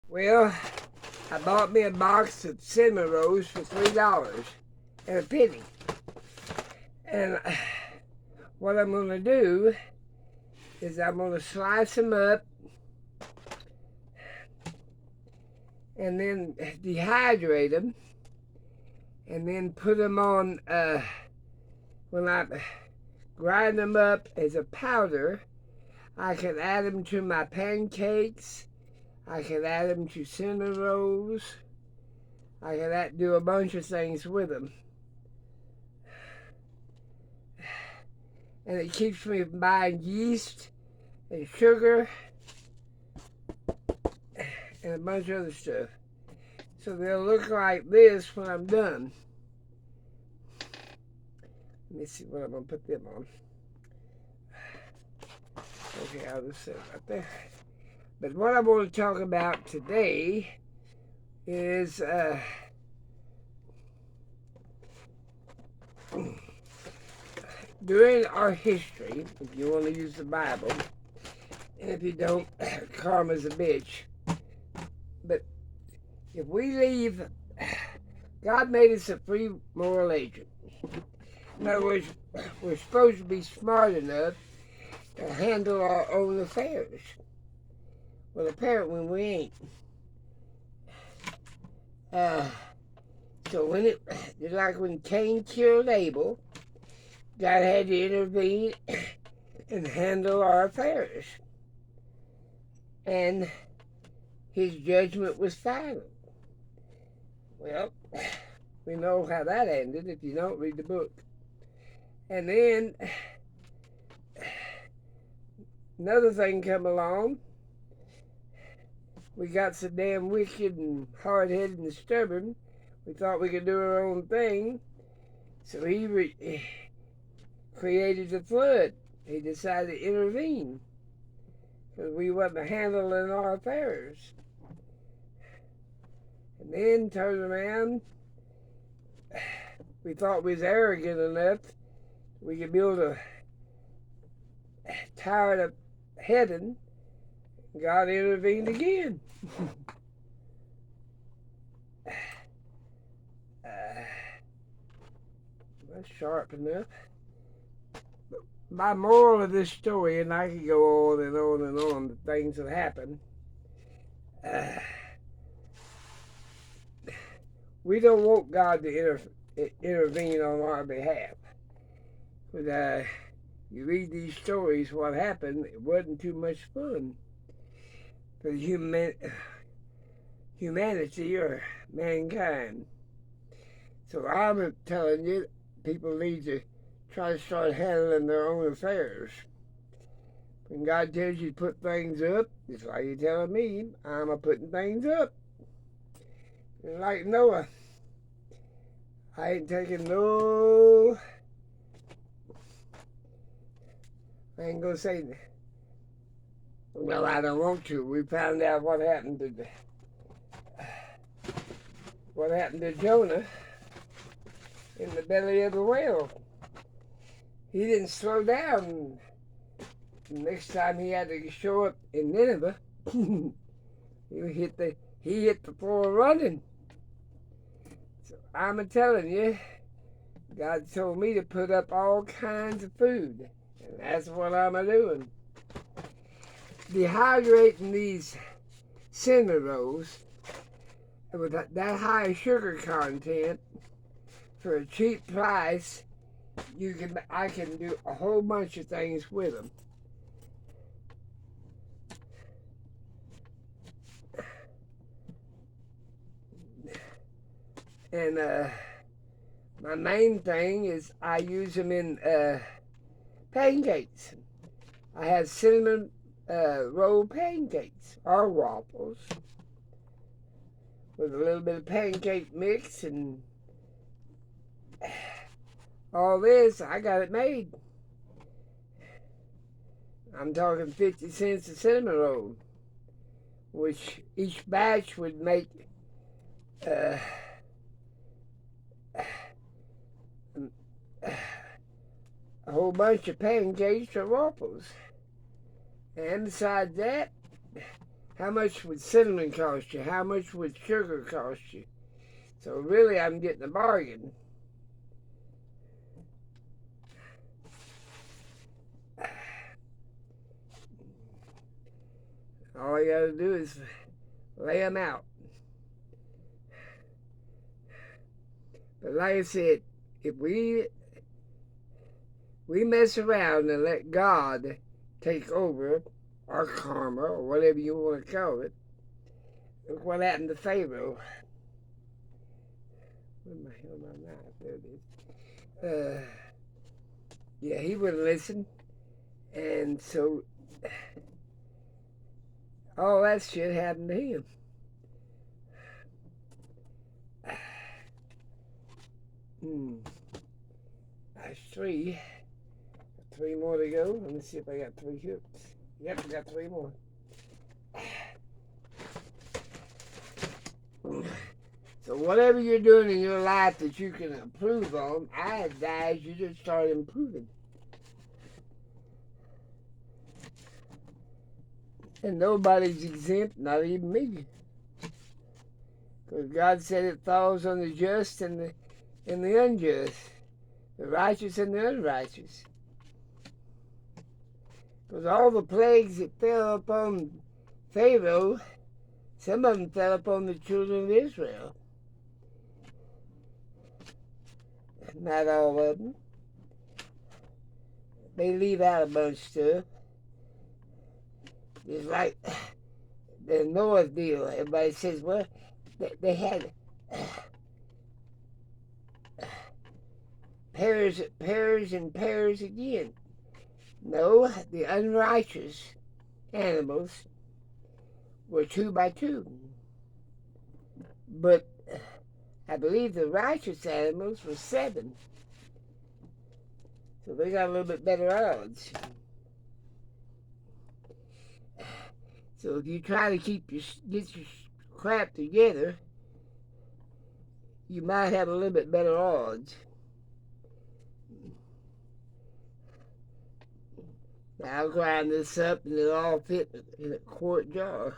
Well, I bought me a box of cinnamon rolls for $3 and a penny. And what I'm going to do is I'm going to slice them up and then dehydrate them and then put them on, when I grind them up as a powder, I can add them to my pancakes. I can add them to cinnamon rolls. I can do a bunch of things with them. And it keeps me from buying yeast and sugar and a bunch of other stuff. So they'll look like this when I'm done. Let me see what I'm going to put them on. Okay, I'll just set it right there. But what I want to talk about today is during our history, if you want to use the Bible, and if you don't, karma's a bitch. But if we leave, God made us a free moral agent. In other words, we're supposed to be smart enough to handle our own affairs. Well, apparently we ain't. So when Cain killed Abel, God had to intervene and handle our affairs. And his judgment was final. Well, we know how that ended if you don't read the book. And then another thing come along. We got so damn wicked and hard-headed and stubborn, we thought we could do our own thing. So he created the flood. He decided to intervene because we wasn't handling our affairs. And then turned around, we thought we was arrogant enough we could build a tower to heaven. God intervened again. That's sharp enough. My moral of this story, and I could go on and on and on, the things that happen. We don't want God to intervene on our behalf. But you read these stories, what happened, it wasn't too much fun for humanity or mankind. So I'm telling you, people need to try to start handling their own affairs. When God tells you to put things up, it's like you're telling me, I'm putting things up. And like Noah, I ain't taking no, I ain't gonna say, well, I don't want to. We found out what happened to Jonah in the belly of the whale. He didn't slow down. The next time he had to show up in Nineveh, he hit the floor running. So I'm telling you, God told me to put up all kinds of food, and that's what I'm doing. Dehydrating these cinnamon rolls with that high sugar content for a cheap price, I can do a whole bunch of things with them. And my main thing is I use them in pancakes. I have cinnamon roll pancakes or waffles with a little bit of pancake mix and all this. I got it made. I'm talking 50 cents a cinnamon roll, which each batch would make a whole bunch of pancakes or waffles. And besides that, How much would cinnamon cost you? How much would sugar cost you? So really, I'm getting a bargain. All I got to do is lay them out. But like I said, if we mess around and let God take over our karma, or whatever you want to call it, look what happened to Pharaoh. Where the hell am I now? There it is. Yeah, he wouldn't listen. And so all that shit happened to him. That's three. Three more to go. Let me see if I got three hooks. Yep, I got three more. So whatever you're doing in your life that you can improve on, I advise you to start improving. And nobody's exempt, not even me. Because God said it falls on the just and the unjust, the righteous and the unrighteous. Because all the plagues that fell upon Pharaoh, some of them fell upon the children of Israel. Not all of them. They leave out a bunch of stuff. It's like the Noah deal. Everybody says, well, they had pairs and pairs again. No, the unrighteous animals were 2 by 2. But I believe the righteous animals were 7. So they got a little bit better odds. So if you try to get your crap together, you might have a little bit better odds. Now I'll grind this up and it'll all fit in a quart jar.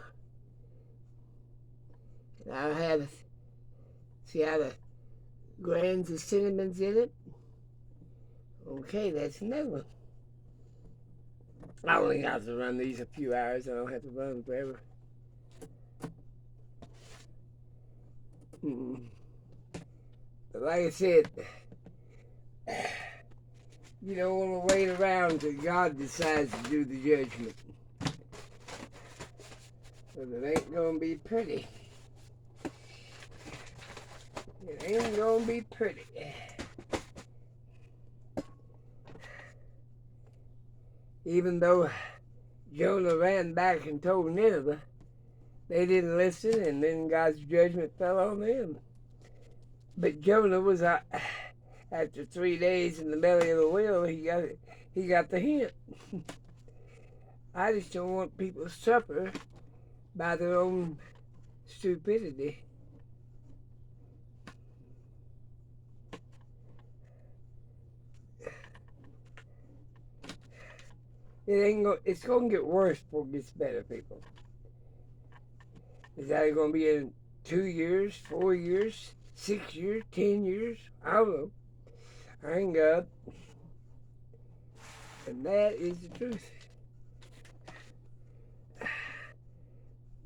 And I'll have, see how the grains of cinnamon's in it? Okay, that's another one. I only have to run these a few hours. I don't have to run them forever. But like I said, you don't want to wait around until God decides to do the judgment. Because it ain't going to be pretty. It ain't going to be pretty. Even though Jonah ran back and told Nineveh, they didn't listen, and then God's judgment fell on them. But Jonah was, after 3 days in the belly of the whale, he got the hint. I just don't want people to suffer by their own stupidity. It's going to get worse before it gets better, people. Is that going to be in 2 years, 4 years, 6 years, 10 years? I don't know. I ain't God. And that is the truth.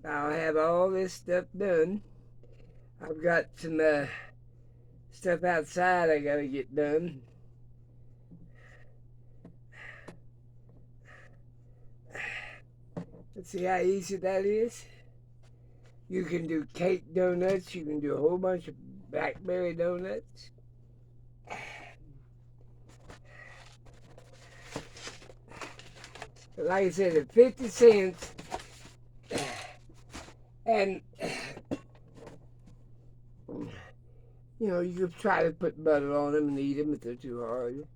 I'll have all this stuff done. I've got some stuff outside I got to get done. Let's see how easy that is. You can do cake donuts. You can do a whole bunch of blackberry donuts. But like I said, at 50 cents, and you know, you could try to put butter on them and eat them if they're too hard.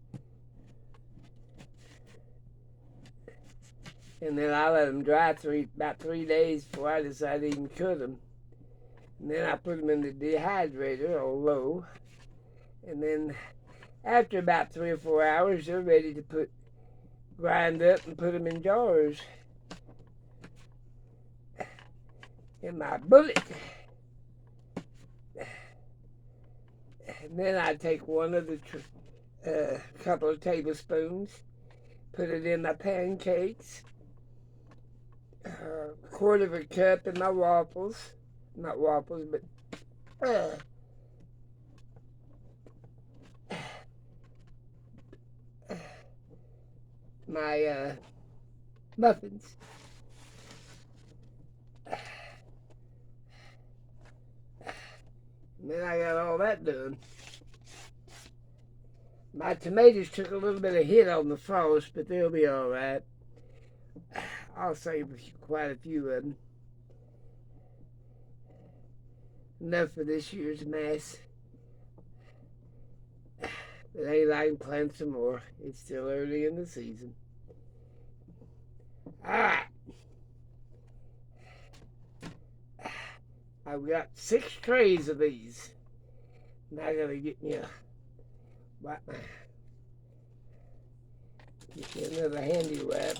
And then I let them dry about 3 days before I decide to even cut them. And then I put them in the dehydrator on low. And then after about 3 or 4 hours, they're ready to grind up and put them in jars. and my bullet. And then I take one of the couple of tablespoons, put it in my pancakes, a quarter of a cup in my waffles, not waffles, but my muffins. And then I got all that done. My tomatoes took a little bit of hit on the frost, but they'll be all right. I'll save quite a few of them. Enough for this year's mess. But ain't I can plant some more. It's still early in the season. Alright. I've got 6 trays of these. Now I gotta get me another handy wrap.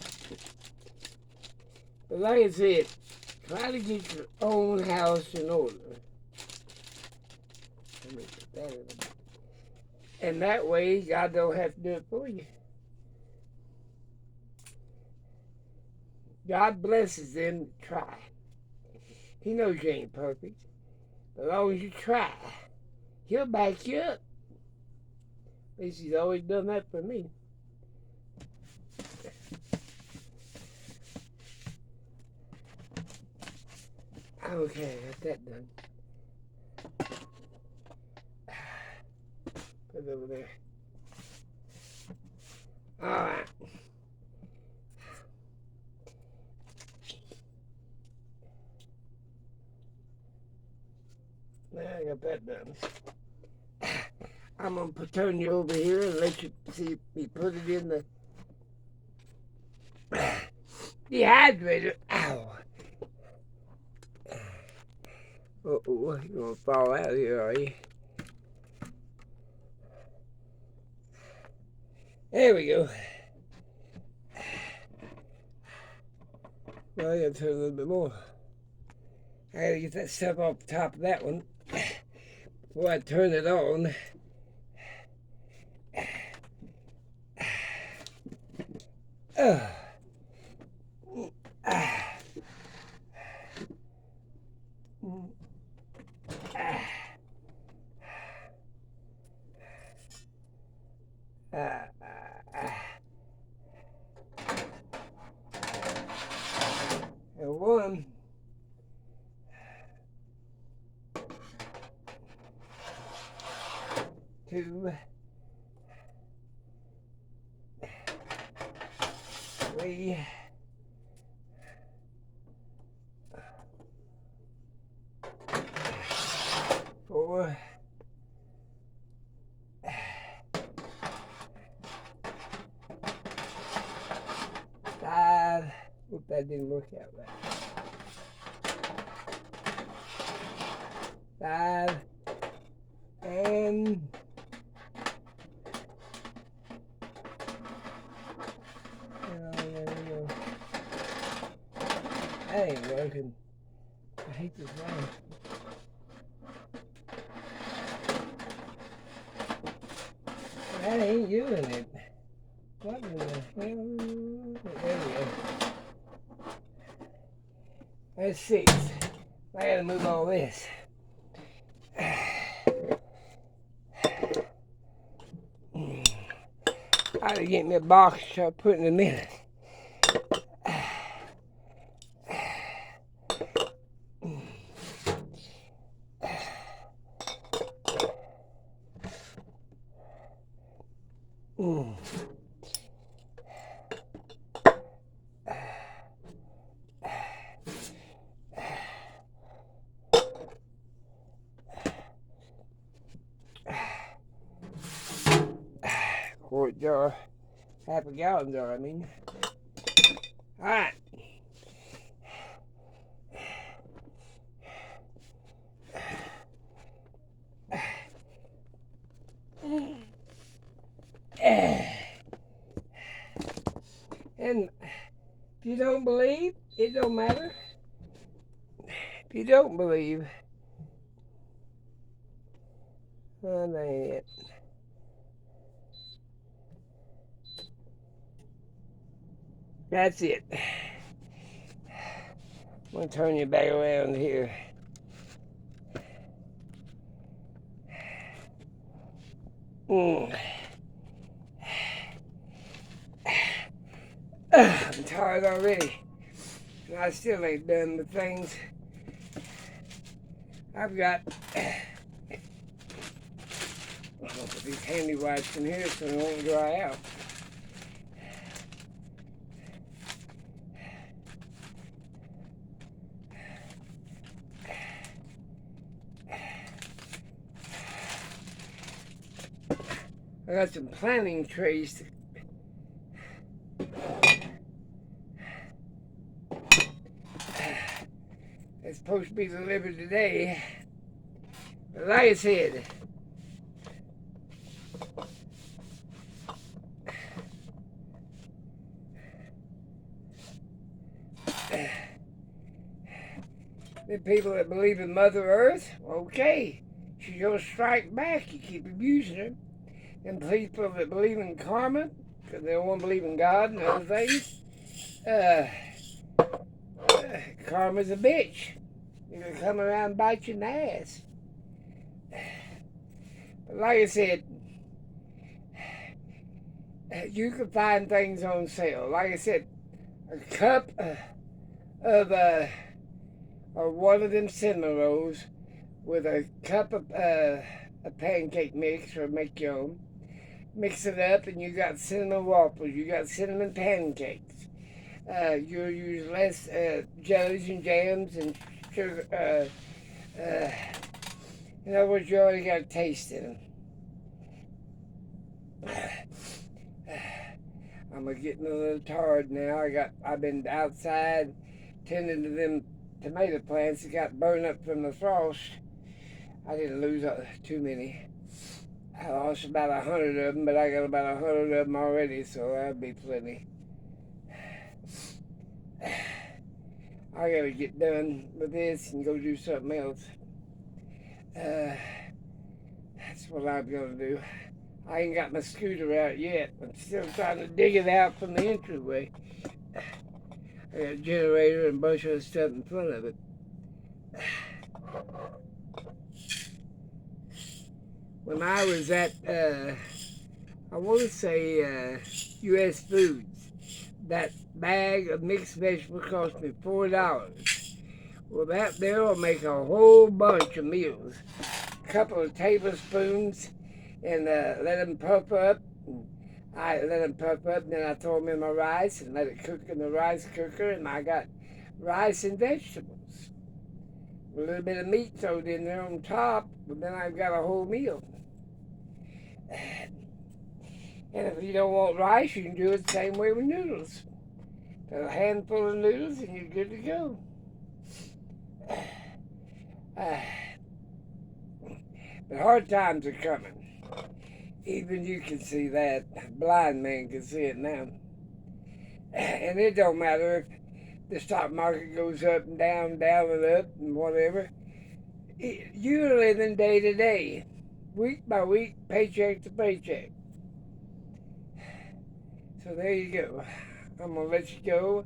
But like I said, try to get your own house in order. Let me put that in. And that way, God don't have to do it for you. God blesses them that try. He knows you ain't perfect. But as long as you try, He'll back you up. At least He's always done that for me. Okay, got that done. Put it over there. Alright. Now I got that done. I'm going to turn you over here and let you see me put it in the dehydrator. Ow. Uh-oh, you're going to fall out here, are you? There we go. Well, I got to turn a little bit more. I got to get that stuff off the top of that one before I turn it on. And 1, 2, 3, 4, 5. Oop, that didn't work out right. 5 and that ain't working. I hate this line. That ain't doing it. What in the hell? There we go. That's 6. I gotta move all this. I gotta get me a box to start putting them in. Quart jar, half a gallon jar, I mean. Alright. And if you don't believe, it don't matter. If you don't believe, oh, that ain't it. That's it. I'm going to turn you back around here. I'm tired already. And I still ain't done the things. I've got... I'll put these handy wipes in here so they won't dry out. I got some planting trays. It's supposed to be delivered today. But like I said, the people that believe in Mother Earth, okay, she's gonna strike back. You keep abusing her. And people that believe in karma, because they don't want to believe in God and other things, karma's a bitch. You're gonna come around and bite you in the ass. But like I said, you can find things on sale. Like I said, a cup of or one of them cinnamon rolls with a cup of a pancake mix, or make your own. Mix it up, and you got cinnamon waffles. You got cinnamon pancakes. You'll use less jellies and jams and sugar. In other words, you already got a taste in them. I'm getting a little tired now. I've been outside tending to them tomato plants that got burned up from the frost. I didn't lose too many. I lost about 100 of them, but I got about 100 of them already, so that'll be plenty. I gotta get done with this and go do something else. That's what I'm gonna do. I ain't got my scooter out yet. I'm still trying to dig it out from the entryway. I got a generator and a bunch of stuff in front of it. When I was at, I want to say U.S. Foods, that bag of mixed vegetables cost me $4. Well, that there will make a whole bunch of meals. A couple of tablespoons, and let them puff up. I let them puff up, and then I throw them in my rice and let it cook in the rice cooker, and I got rice and vegetables. A little bit of meat thrown in there on top, but then I've got a whole meal. And if you don't want rice, you can do it the same way with noodles. Put a handful of noodles and you're good to go. But hard times are coming. Even you can see that. A blind man can see it now. And it don't matter if the stock market goes up and down, down and up and whatever. You're living day to day, week by week, paycheck to paycheck. So there you go. I'm gonna let you go.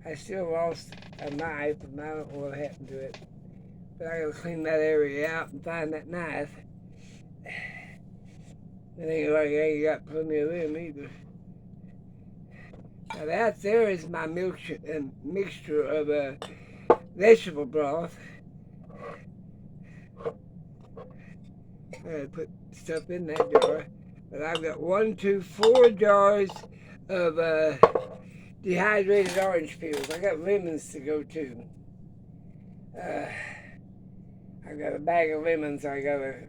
I still lost a knife, and I don't know what happened to it. But I gotta clean that area out and find that knife. It ain't like I ain't got plenty of them either. Now that there is my mixture of vegetable broth. I gotta put stuff in that jar. But I've got 4 jars of dehydrated orange peels. I got lemons to go too. I've got a bag of lemons I gotta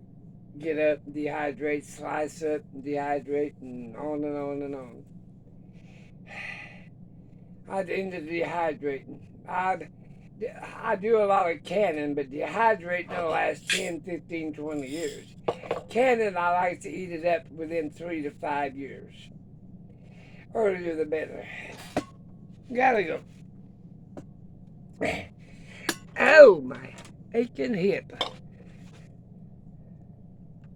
get up, dehydrate, slice up, and dehydrate, and on and on and on. I'd end up dehydrating. I do a lot of canning, but dehydrating will last 10, 15, 20 years. Canning, I like to eat it up within 3 to 5 years. Earlier the better. Gotta go. Oh, my aching hip.